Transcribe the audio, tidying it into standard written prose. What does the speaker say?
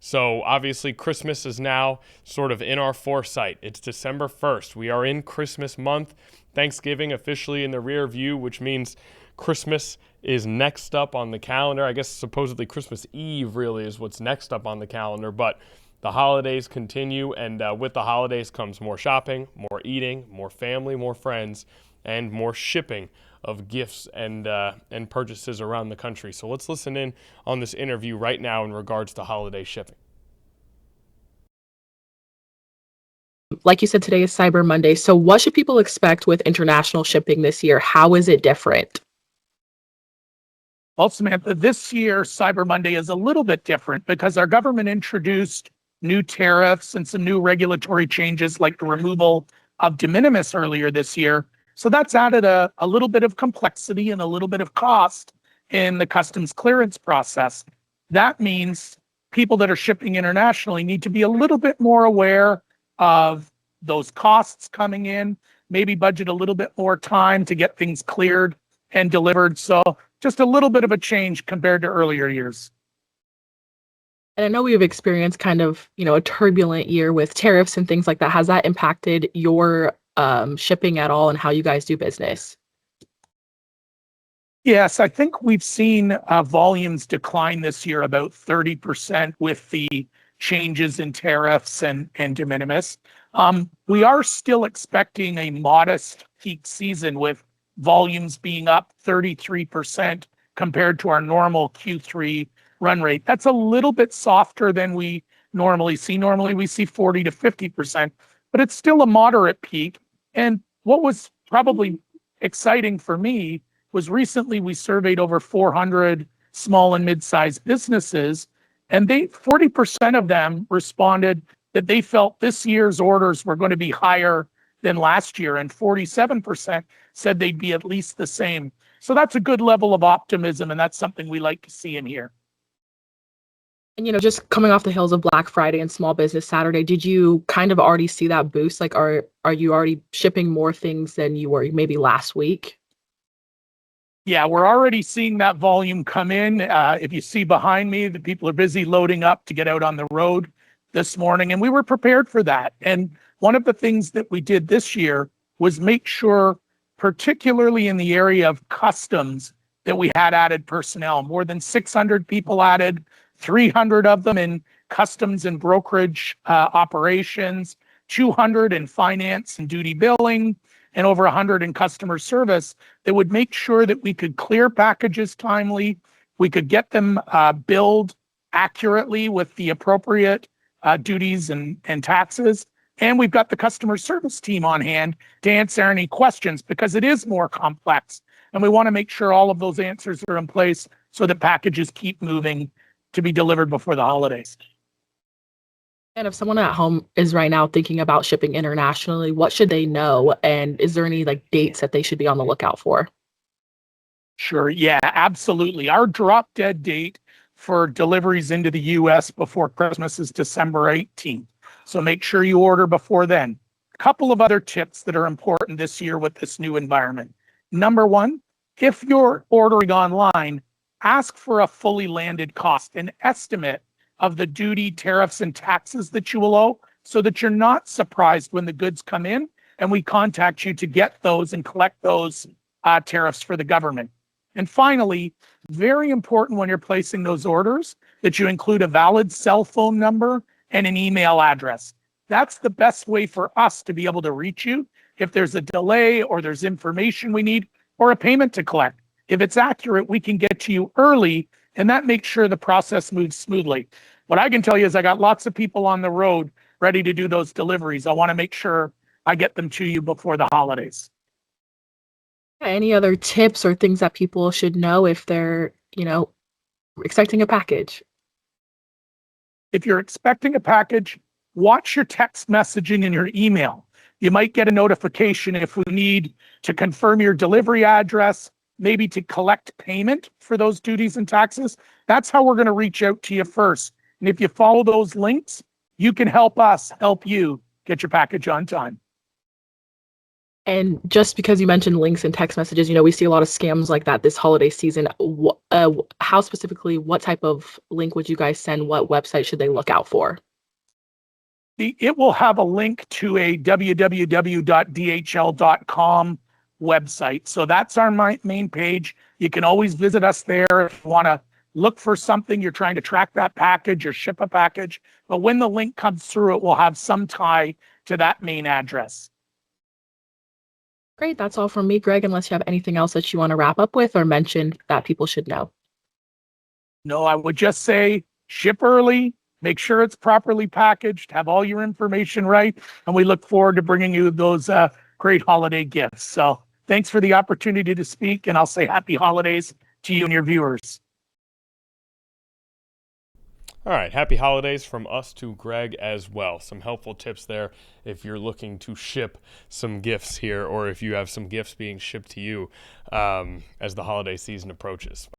So obviously Christmas is now sort of in our foresight. It's December 1st. We are in Christmas month. Thanksgiving officially in the rear view, which means Christmas is next up on the calendar. I guess supposedly Christmas Eve really is what's next up on the calendar, but the holidays continue, and with the holidays comes more shopping, more eating, more family, more friends, and more shipping of gifts and purchases around the country. So let's listen in on this interview right now in regards to holiday shipping. Like you said, today is Cyber Monday. So what should people expect with international shipping this year? How is it different? Well, Samantha, this year, Cyber Monday is a little bit different because our government introduced new tariffs and some new regulatory changes like the removal of de minimis earlier this year. So that's added a little bit of complexity and a little bit of cost in the customs clearance process. That means people that are shipping internationally need to be a little bit more aware of those costs coming in, maybe budget a little bit more time to get things cleared and delivered. So just a little bit of a change compared to earlier years. And I know we've experienced kind of, a turbulent year with tariffs and things like that. Has that impacted your shipping at all and how you guys do business? Yes, I think we've seen volumes decline this year about 30% with the changes in tariffs and de minimis. We are still expecting a modest peak season with volumes being up 33% compared to our normal Q3 run rate. That's a little bit softer than we normally see. Normally we see 40 to 50%, but it's still a moderate peak. And what was probably exciting for me was recently we surveyed over 400 small and mid-sized businesses, and 40% of them responded that they felt this year's orders were going to be higher than last year, and 47% said they'd be at least the same. So that's a good level of optimism, and that's something we like to see in here. And just coming off the heels of Black Friday and Small Business Saturday, did you kind of already see that boost? Like, are you already shipping more things than you were maybe last week? Yeah, we're already seeing that volume come in. If you see behind me, the people are busy loading up to get out on the road this morning, and we were prepared for that. And one of the things that we did this year was make sure, particularly in the area of customs, that we had added personnel, more than 600 people added, 300 of them in customs and brokerage operations, 200 in finance and duty billing, and over 100 in customer service that would make sure that we could clear packages timely, we could get them billed accurately with the appropriate duties and taxes. And we've got the customer service team on hand to answer any questions because it is more complex. And we want to make sure all of those answers are in place so that packages keep moving to be delivered before the holidays. And if someone at home is right now thinking about shipping internationally, what should they know? And is there any dates that they should be on the lookout for? Sure. Yeah, absolutely. Our drop dead date for deliveries into the US before Christmas is December 18th. So make sure you order before then. A couple of other tips that are important this year with this new environment. Number one, if you're ordering online, ask for a fully landed cost, an estimate of the duty, tariffs, and taxes that you will owe so that you're not surprised when the goods come in and we contact you to get those and collect those tariffs for the government. And finally, very important when you're placing those orders that you include a valid cell phone number and an email address. That's the best way for us to be able to reach you if there's a delay or there's information we need or a payment to collect. If it's accurate, we can get to you early, and that makes sure the process moves smoothly. What I can tell you is I got lots of people on the road ready to do those deliveries. I want to make sure I get them to you before the holidays. Any other tips or things that people should know if they're, expecting a package? If you're expecting a package, watch your text messaging and your email. You might get a notification if we need to confirm your delivery address, maybe to collect payment for those duties and taxes. That's how we're going to reach out to you first. And if you follow those links, you can help us help you get your package on time. And just because you mentioned links and text messages, we see a lot of scams like that this holiday season. How specifically, what type of link would you guys send? What website should they look out for? It will have a link to a www.dhl.com website. So that's our main page. You can always visit us there if you want to look for something, you're trying to track that package or ship a package. But when the link comes through, it will have some tie to that main address. Great. That's all from me, Greg, unless you have anything else that you want to wrap up with or mention that people should know. No, I would just say ship early, make sure it's properly packaged, have all your information right, and we look forward to bringing you those great holiday gifts. So thanks for the opportunity to speak, and I'll say happy holidays to you and your viewers. All right, happy holidays from us to Greg as well. Some helpful tips there if you're looking to ship some gifts here, or if you have some gifts being shipped to you as the holiday season approaches.